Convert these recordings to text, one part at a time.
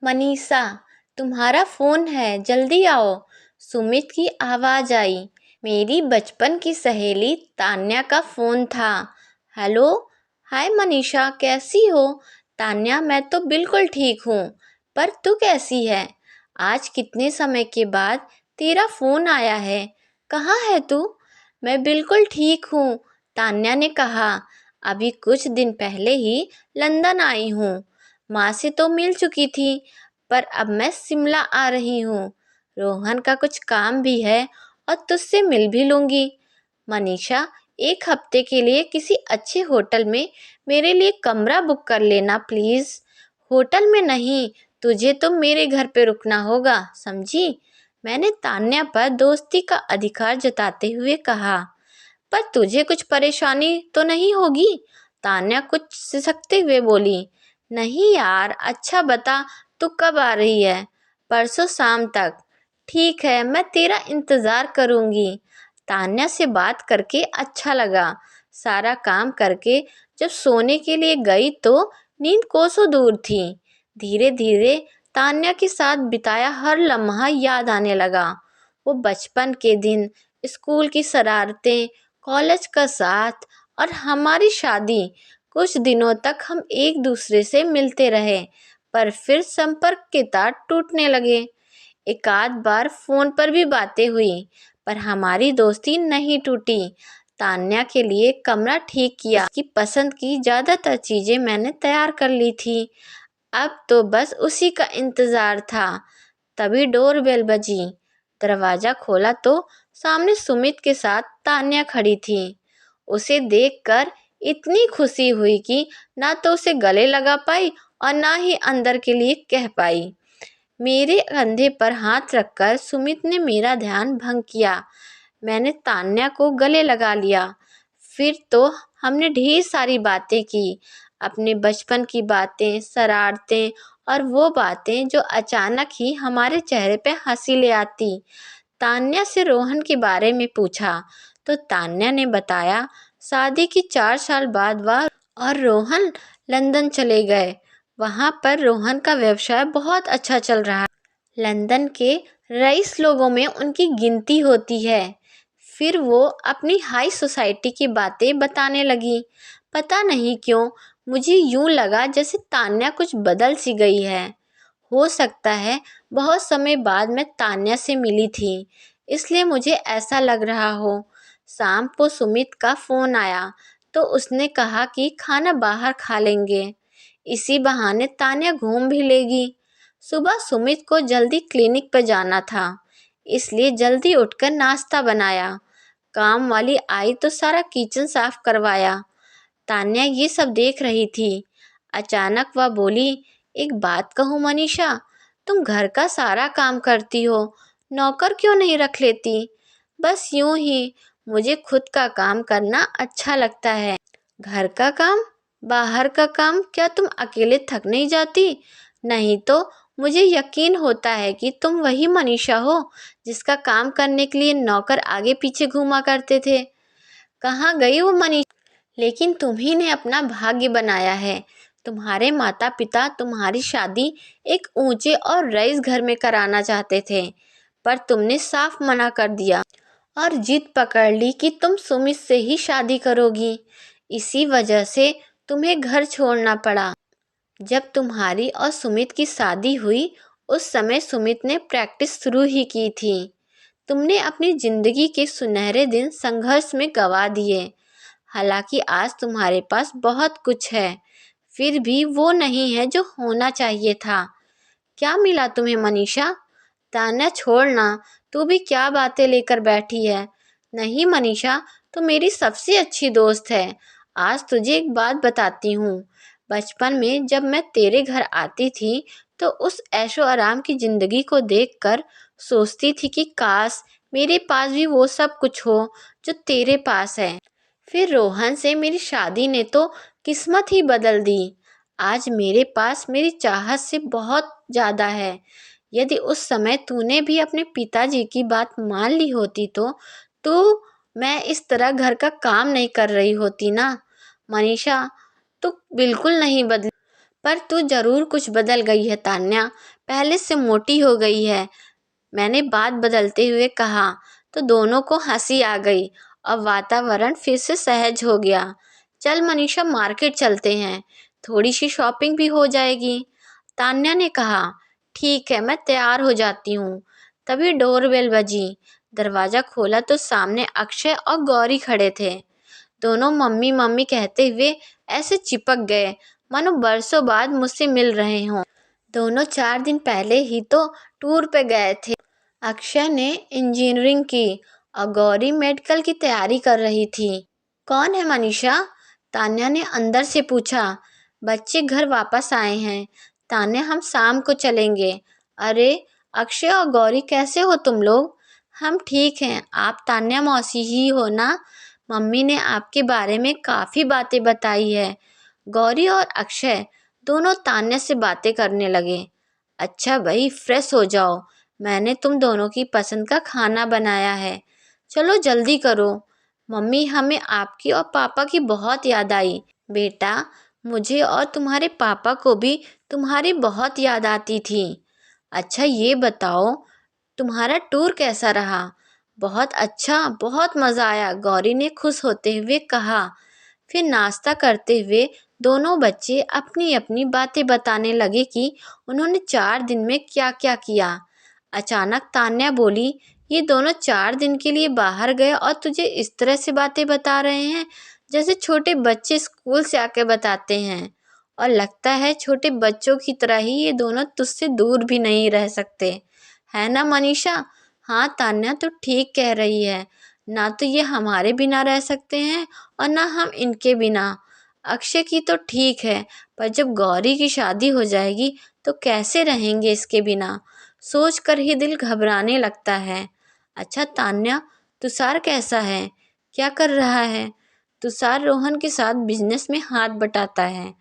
मनीषा, तुम्हारा फोन है, जल्दी आओ। सुमित की आवाज आई। मेरी बचपन की सहेली तान्या का फोन था। हेलो। हाय मनीषा, कैसी हो? तान्या, मैं तो बिल्कुल ठीक हूँ, पर तू कैसी है? आज कितने समय के बाद तेरा फोन आया है। कहाँ है तू? मैं बिल्कुल ठीक हूँ, तान्या ने कहा। अभी कुछ दिन पहले ही लंदन आई हूँ। माँ से तो मिल चुकी थी, पर अब मैं शिमला आ रही हूँ। रोहन का कुछ काम भी है और तुझसे मिल भी लूंगी। मनीषा, एक हफ्ते के लिए किसी अच्छे होटल में मेरे लिए कमरा बुक कर लेना प्लीज। होटल में नहीं, तुझे तो मेरे घर पे रुकना होगा, समझी? मैंने तान्या पर दोस्ती का अधिकार जताते हुए कहा। पर तुझे कुछ परेशानी तो नहीं होगी? तान्या कुछ सिसकते हुए बोली। नहीं यार, अच्छा बता, तू कब आ रही है? परसों शाम तक। ठीक है, मैं तेरा इंतज़ार करूँगी। तान्या से बात करके अच्छा लगा। सारा काम करके जब सोने के लिए गई तो नींद कोसों दूर थी। धीरे धीरे तान्या के साथ बिताया हर लम्हा याद आने लगा। वो बचपन के दिन, स्कूल की शरारतें, कॉलेज का साथ और हमारी शादी। कुछ दिनों तक हम एक दूसरे से मिलते रहे, पर फिर संपर्क के तार टूटने लगे। एकाध बार फोन पर भी बातें हुई, पर हमारी दोस्ती नहीं टूटी। तान्या के लिए कमरा ठीक किया, उसकी पसंद की ज़्यादातर चीज़ें मैंने तैयार कर ली थी। अब तो बस उसी का इंतज़ार था। तभी डोरबेल बजी। दरवाज़ा खोला तो सामने सुमित के साथ तान्या खड़ी थी। उसे देखकर इतनी खुशी हुई कि ना तो उसे गले लगा पाई और ना ही अंदर के लिए कह पाई। मेरे कंधे पर हाथ रखकर सुमित ने मेरा ध्यान भंग किया। मैंने तान्या को गले लगा लिया। फिर तो हमने ढेर सारी बातें की, अपने बचपन की बातें, शरारतें और वो बातें जो अचानक ही हमारे चेहरे पे हंसी ले आती। तान्या से रोहन के बारे में पूछा तो तान्या ने बताया शादी के 4 साल बाद वह और रोहन लंदन चले गए। वहाँ पर रोहन का व्यवसाय बहुत अच्छा चल रहा है। लंदन के रईस लोगों में उनकी गिनती होती है। फिर वो अपनी हाई सोसाइटी की बातें बताने लगी। पता नहीं क्यों मुझे यूं लगा जैसे तान्या कुछ बदल सी गई है। हो सकता है बहुत समय बाद मैं तान्या से मिली थी, इसलिए मुझे ऐसा लग रहा हो। शाम को सुमित का फ़ोन आया तो उसने कहा कि खाना बाहर खा लेंगे। इसी बहाने तान्या घूम भी लेगी। सुबह सुमित को जल्दी क्लिनिक पर जाना था, इसलिए जल्दी उठकर नाश्ता बनाया। काम वाली आई तो सारा किचन साफ करवाया। तान्या ये सब देख रही थी। अचानक वह बोली, एक बात कहूँ मनीषा, तुम घर का सारा काम करती हो, नौकर क्यों नहीं रख लेती? बस यूं ही, मुझे खुद का काम करना अच्छा लगता है। घर का काम, बाहर का काम, क्या तुम अकेले थक नहीं जाती? नहीं तो मुझे यकीन होता है कि तुम वही मनीषा हो जिसका काम करने के लिए नौकर आगे पीछे घूमा करते थे। कहाँ गई वो मनीषा? लेकिन तुम्ही ने अपना भाग्य बनाया है। तुम्हारे माता पिता तुम्हारी शादी एक ऊंचे और रईस घर में कराना चाहते थे, पर तुमने साफ मना कर दिया और जिद पकड़ ली कि तुम सुमित से ही शादी करोगी। इसी वजह से तुम्हें घर छोड़ना पड़ा। जब तुम्हारी और सुमित की शादी हुई, उस समय सुमित ने प्रैक्टिस शुरू ही की थी। तुमने अपनी जिंदगी के सुनहरे दिन संघर्ष में गंवा दिए। हालांकि आज तुम्हारे पास बहुत कुछ है, फिर भी वो नहीं है जो होना चाहिए था। क्या मिला तुम्हें मनीषा? तान्या, छोड़ना, तू भी क्या बातें लेकर बैठी है। नहीं मनीषा, तू मेरी सबसे अच्छी दोस्त है। आज तुझे एक बात बताती हूँ। बचपन में जब मैं तेरे घर आती थी तो उस ऐशो आराम की जिंदगी को देखकर सोचती थी कि काश मेरे पास भी वो सब कुछ हो जो तेरे पास है। फिर रोहन से मेरी शादी ने तो किस्मत ही बदल दी। आज मेरे पास मेरी चाहत से बहुत ज़्यादा है। यदि उस समय तूने भी अपने पिताजी की बात मान ली होती तो मैं इस तरह घर का काम नहीं कर रही होती ना। मनीषा, तू बिल्कुल नहीं बदली। पर तू ज़रूर कुछ बदल गई है तान्या, पहले से मोटी हो गई है। मैंने बात बदलते हुए कहा तो दोनों को हंसी आ गई और वातावरण फिर से सहज हो गया। चल मनीषा, मार्केट चलते हैं, थोड़ी सी शॉपिंग भी हो जाएगी, तान्या ने कहा। ठीक है, मैं तैयार हो जाती हूँ। तभी डोरबेल बजी। दरवाज़ा खोला तो सामने अक्षय और गौरी खड़े थे। दोनों मम्मी मम्मी कहते हुए ऐसे चिपक गए मानो बरसों बाद मुझसे मिल रहे हों। दोनों 4 दिन पहले ही तो टूर पे गए थे। अक्षय ने इंजीनियरिंग की और गौरी मेडिकल की तैयारी कर रही थी। कौन है मनीषा? तान्या ने अंदर से पूछा। बच्चे घर वापस आए हैं तान्या, हम शाम को चलेंगे। अरे अक्षय और गौरी, कैसे हो तुम लोग? हम ठीक हैं, आप तान्या मौसी ही हो ना? मम्मी ने आपके बारे में काफ़ी बातें बताई है। गौरी और अक्षय दोनों तान्या से बातें करने लगे। अच्छा भाई, फ्रेश हो जाओ, मैंने तुम दोनों की पसंद का खाना बनाया है, चलो जल्दी करो। मम्मी, हमें आपकी और पापा की बहुत याद आई। बेटा, मुझे और तुम्हारे पापा को भी तुम्हारी बहुत याद आती थी। अच्छा ये बताओ, तुम्हारा टूर कैसा रहा? बहुत अच्छा, बहुत मज़ा आया, गौरी ने खुश होते हुए कहा। फिर नाश्ता करते हुए दोनों बच्चे अपनी अपनी बातें बताने लगे कि उन्होंने 4 दिन में क्या क्या किया। अचानक तान्या बोली, ये दोनों 4 दिन के लिए बाहर गए और तुझे इस तरह से बातें बता रहे हैं जैसे छोटे बच्चे स्कूल से आके बताते हैं। और लगता है छोटे बच्चों की तरह ही ये दोनों तुझसे दूर भी नहीं रह सकते, है ना मनीषा? हाँ तान्या, तो ठीक कह रही है, ना तो ये हमारे बिना रह सकते हैं और ना हम इनके बिना। अक्षय की तो ठीक है, पर जब गौरी की शादी हो जाएगी तो कैसे रहेंगे इसके बिना? सोच कर ही दिल घबराने लगता है। अच्छा तान्या, तुषार कैसा है, क्या कर रहा है? तुषार रोहन के साथ बिजनेस में हाथ बटाता है।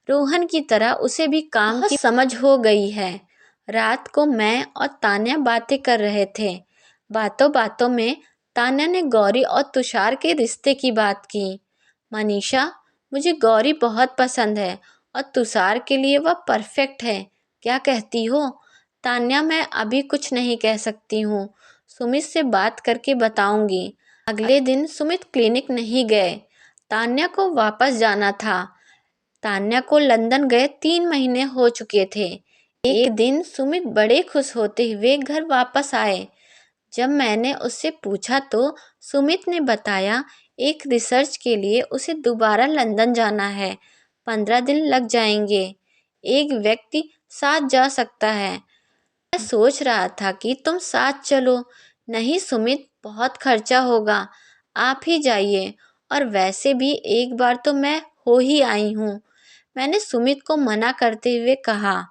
रोहन की तरह उसे भी काम की समझ हो गई है। रात को मैं और तान्या बातें कर रहे थे। बातों बातों में तान्या ने गौरी और तुषार के रिश्ते की बात की। मनीषा, मुझे गौरी बहुत पसंद है और तुषार के लिए वह परफेक्ट है, क्या कहती हो? तान्या, मैं अभी कुछ नहीं कह सकती हूँ, सुमित से बात करके बताऊंगी। अगले दिन सुमित क्लिनिक नहीं गए, तान्या को वापस जाना था। तान्या को लंदन गए 3 महीने हो चुके थे। एक दिन सुमित बड़े खुश होते हुए घर वापस आए। जब मैंने उससे पूछा तो सुमित ने बताया एक रिसर्च के लिए उसे दोबारा लंदन जाना है, 15 दिन लग जाएंगे। एक व्यक्ति साथ जा सकता है। मैं सोच रहा था कि तुम साथ चलो। नहीं सुमित, बहुत खर्चा होगा, आप ही जाइए, और वैसे भी एक बार तो मैं हो ही आई हूँ। मैंने सुमित को मना करते हुए कहा।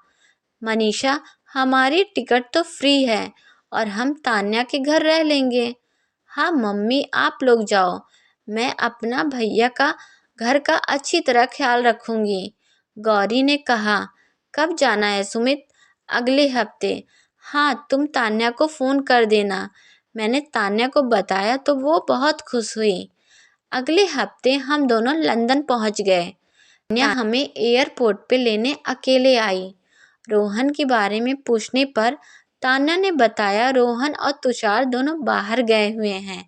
मनीषा, हमारी टिकट तो फ्री है और हम तान्या के घर रह लेंगे। हाँ मम्मी, आप लोग जाओ, मैं अपना भैया का घर का अच्छी तरह ख्याल रखूंगी, गौरी ने कहा। कब जाना है सुमित? अगले हफ्ते। हाँ, तुम तान्या को फ़ोन कर देना। मैंने तान्या को बताया तो वो बहुत खुश हुई। अगले हफ्ते हम दोनों लंदन पहुंच गए। तान्या हमें एयरपोर्ट पे लेने अकेले आई। रोहन के बारे में पूछने पर तान्या ने बताया रोहन और तुषार दोनों बाहर गए हुए हैं।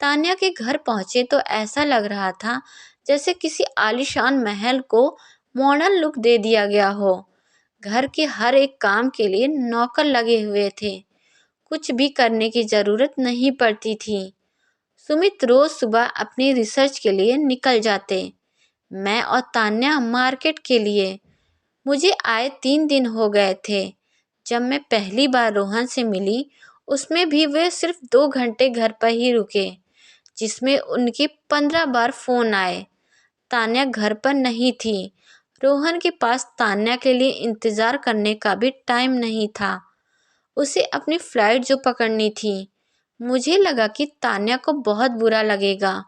तान्या के घर पहुंचे तो ऐसा लग रहा था जैसे किसी आलीशान महल को मॉडर्न लुक दे दिया गया हो। घर के हर एक काम के लिए नौकर लगे हुए थे, कुछ भी करने की ज़रूरत नहीं पड़ती थी। सुमित रोज़ सुबह अपनी रिसर्च के लिए निकल जाते, मैं और तान्या मार्केट के लिए। मुझे आए 3 दिन हो गए थे। जब मैं पहली बार रोहन से मिली, उसमें भी वे सिर्फ 2 घंटे घर पर ही रुके, जिसमें उनके 15 बार फ़ोन आए। तान्या घर पर नहीं थी। रोहन के पास तान्या के लिए इंतज़ार करने का भी टाइम नहीं था। उसे अपनी फ़्लाइट जो पकड़नी थी। मुझे लगा कि तान्या को बहुत बुरा लगेगा,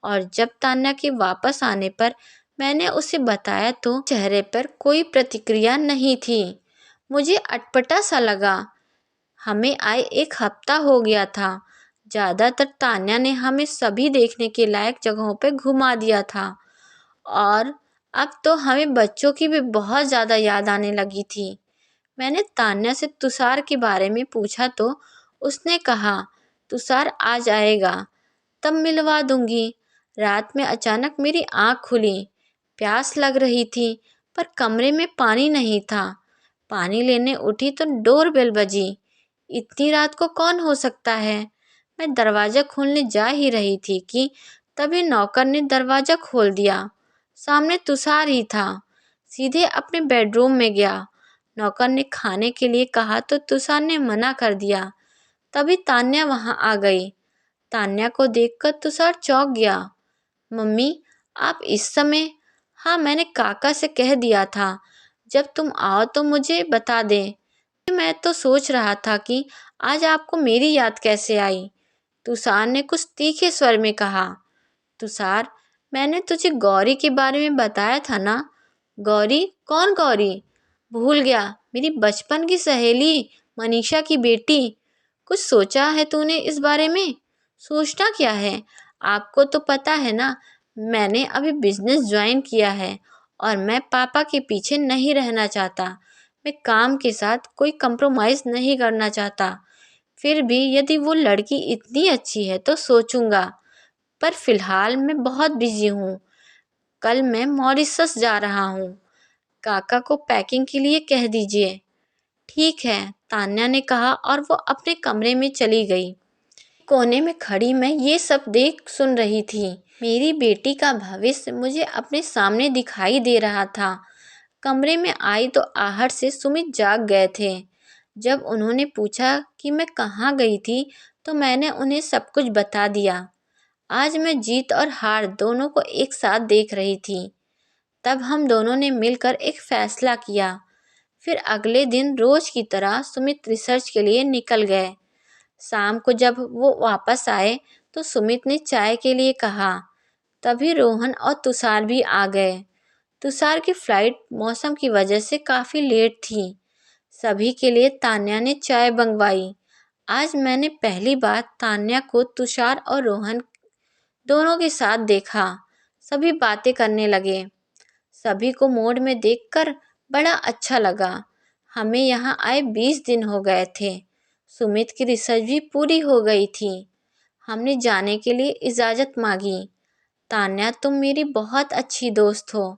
और जब तान्या के वापस आने पर मैंने उसे बताया तो चेहरे पर कोई प्रतिक्रिया नहीं थी। मुझे अटपटा सा लगा। हमें आए 1 हफ्ता हो गया था। ज़्यादातर तान्या ने हमें सभी देखने के लायक जगहों पर घुमा दिया था, और अब तो हमें बच्चों की भी बहुत ज़्यादा याद आने लगी थी। मैंने तान्या से तुषार के बारे में पूछा तो उसने कहा तुषार आ जाएगा तब मिलवा दूंगी। रात में अचानक मेरी आँख खुली। प्यास लग रही थी पर कमरे में पानी नहीं था। पानी लेने उठी तो डोरबेल बजी। इतनी रात को कौन हो सकता है? मैं दरवाज़ा खोलने जा ही रही थी कि तभी नौकर ने दरवाज़ा खोल दिया। सामने तुषार ही था। सीधे अपने बेडरूम में गया। नौकर ने खाने के लिए कहा तो तुषार ने मना कर दिया। तभी तान्या वहाँ आ गई। तान्या को देखकर तुषार चौंक गया। मम्मी, आप इस समय? हाँ, मैंने काका से कह दिया था जब तुम आओ तो मुझे बता दें। मैं तो सोच रहा था कि आज आपको मेरी याद कैसे आई। तुषार ने कुछ तीखे स्वर में कहा। तुषार, मैंने तुझे गौरी के बारे में बताया था ना? गौरी? कौन गौरी? भूल गया? मेरी बचपन की सहेली, मनीषा की बेटी। कुछ सोचा है तूने इस बारे में? सोचना क्या है? आपको तो पता है ना, मैंने अभी बिजनेस ज्वाइन किया है और मैं पापा के पीछे नहीं रहना चाहता। मैं काम के साथ कोई कंप्रोमाइज़ नहीं करना चाहता। फिर भी यदि वो लड़की इतनी अच्छी है तो सोचूंगा, पर फिलहाल मैं बहुत बिजी हूँ। कल मैं मॉरिशस जा रहा हूँ। काका को पैकिंग के लिए कह दीजिए। ठीक है, तान्या ने कहा और वो अपने कमरे में चली गई। कोने में खड़ी मैं ये सब देख सुन रही थी। मेरी बेटी का भविष्य मुझे अपने सामने दिखाई दे रहा था। कमरे में आई तो आहट से सुमित जाग गए थे। जब उन्होंने पूछा कि मैं कहाँ गई थी तो मैंने उन्हें सब कुछ बता दिया। आज मैं जीत और हार दोनों को एक साथ देख रही थी। तब हम दोनों ने मिलकर एक फैसला किया। फिर अगले दिन रोज की तरह सुमित रिसर्च के लिए निकल गए। शाम को जब वो वापस आए तो सुमित ने चाय के लिए कहा। तभी रोहन और तुषार भी आ गए। तुषार की फ्लाइट मौसम की वजह से काफ़ी लेट थी। सभी के लिए तान्या ने चाय मंगवाई। आज मैंने पहली बार तान्या को तुषार और रोहन दोनों के साथ देखा। सभी बातें करने लगे। सभी को मोड में देखकर बड़ा अच्छा लगा। हमें यहाँ आए 20 दिन हो गए थे। सुमित की रिसर्च भी पूरी हो गई थी। हमने जाने के लिए इजाज़त मांगी। तान्या, तुम मेरी बहुत अच्छी दोस्त हो।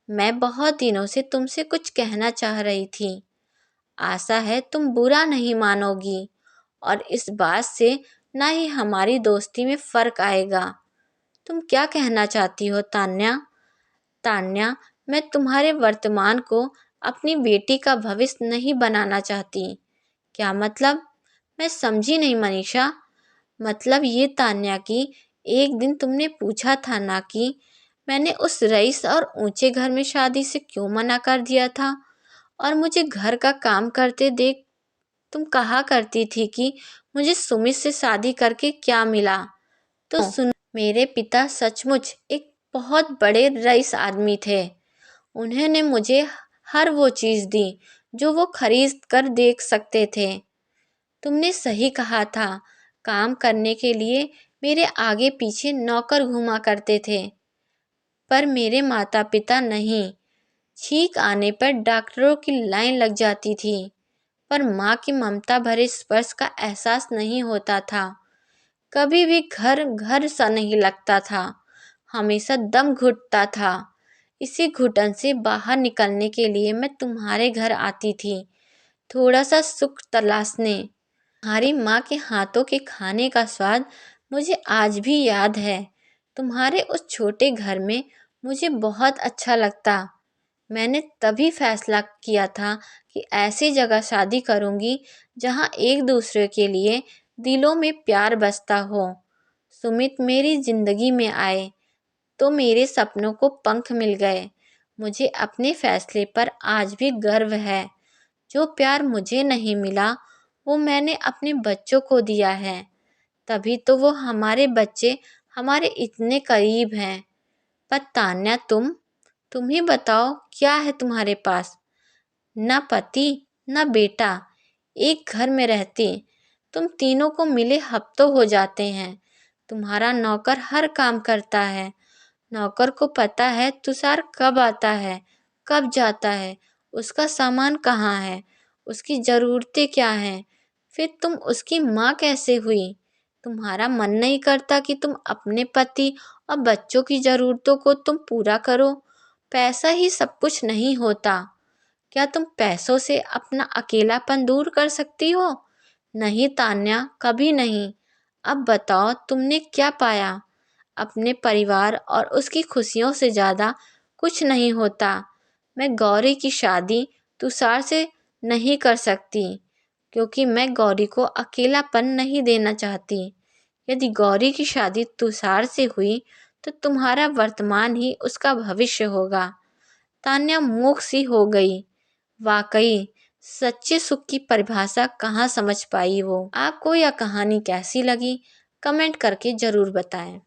मैं बहुत दिनों से तुमसे कुछ कहना चाह रही थी। आशा है तुम बुरा नहीं मानोगी और इस बात से ना ही हमारी दोस्ती में फ़र्क आएगा। तुम क्या कहना चाहती हो तान्या? तान्या, मैं तुम्हारे वर्तमान को अपनी बेटी का भविष्य नहीं बनाना चाहती। क्या मतलब? मैं समझी नहीं मनीषा। मतलब ये तान्या कि एक दिन तुमने पूछा था ना कि मैंने उस रईस और ऊंचे घर में शादी से क्यों मना कर दिया था, और मुझे घर का काम करते देख तुम कहा करती थी कि मुझे सुमित से शादी करके क्या मिला। तो सुनो, मेरे पिता सचमुच एक बहुत बड़े रईस आदमी थे। उन्होंने मुझे हर वो चीज़ दी जो वो खरीद कर देख सकते थे। तुमने सही कहा था। काम करने के लिए मेरे आगे पीछे नौकर घुमा करते थे, पर मेरे माता पिता नहीं। छींक आने पर डॉक्टरों की लाइन लग जाती थी, पर माँ की ममता भरे स्पर्श का एहसास नहीं होता था। कभी भी घर घर सा नहीं लगता था। हमेशा दम घुटता था। इसी घुटन से बाहर निकलने के लिए मैं तुम्हारे घर आती थी, थोड़ा सा सुख तलाशने। तुम्हारी माँ के हाथों के खाने का स्वाद मुझे आज भी याद है। तुम्हारे उस छोटे घर में मुझे बहुत अच्छा लगता। मैंने तभी फैसला किया था कि ऐसी जगह शादी करूंगी जहां एक दूसरे के लिए दिलों में प्यार बसता हो। सुमित मेरी जिंदगी में आए तो मेरे सपनों को पंख मिल गए। मुझे अपने फैसले पर आज भी गर्व है। जो प्यार मुझे नहीं मिला वो मैंने अपने बच्चों को दिया है। तभी तो वो हमारे बच्चे हमारे इतने करीब हैं। पर तान्या, तुम ही बताओ, क्या है तुम्हारे पास? ना पति, ना बेटा। एक घर में रहते तुम तीनों को मिले हफ्तों हो जाते हैं। तुम्हारा नौकर हर काम करता है। नौकर को पता है तुषार कब आता है, कब जाता है, उसका सामान कहाँ है, उसकी ज़रूरतें क्या हैं। फिर तुम उसकी माँ कैसे हुई? तुम्हारा मन नहीं करता कि तुम अपने पति और बच्चों की ज़रूरतों को तुम पूरा करो? पैसा ही सब कुछ नहीं होता। क्या तुम पैसों से अपना अकेलापन दूर कर सकती हो? नहीं तान्या, कभी नहीं। अब बताओ तुमने क्या पाया? अपने परिवार और उसकी खुशियों से ज़्यादा कुछ नहीं होता। मैं गौरी की शादी तुषार से नहीं कर सकती, क्योंकि मैं गौरी को अकेलापन नहीं देना चाहती। यदि गौरी की शादी तुषार से हुई तो तुम्हारा वर्तमान ही उसका भविष्य होगा। तान्या मूक सी हो गई। वाकई सच्चे सुख की परिभाषा कहाँ समझ पाई वो। आपको यह कहानी कैसी लगी? कमेंट करके ज़रूर बताएं।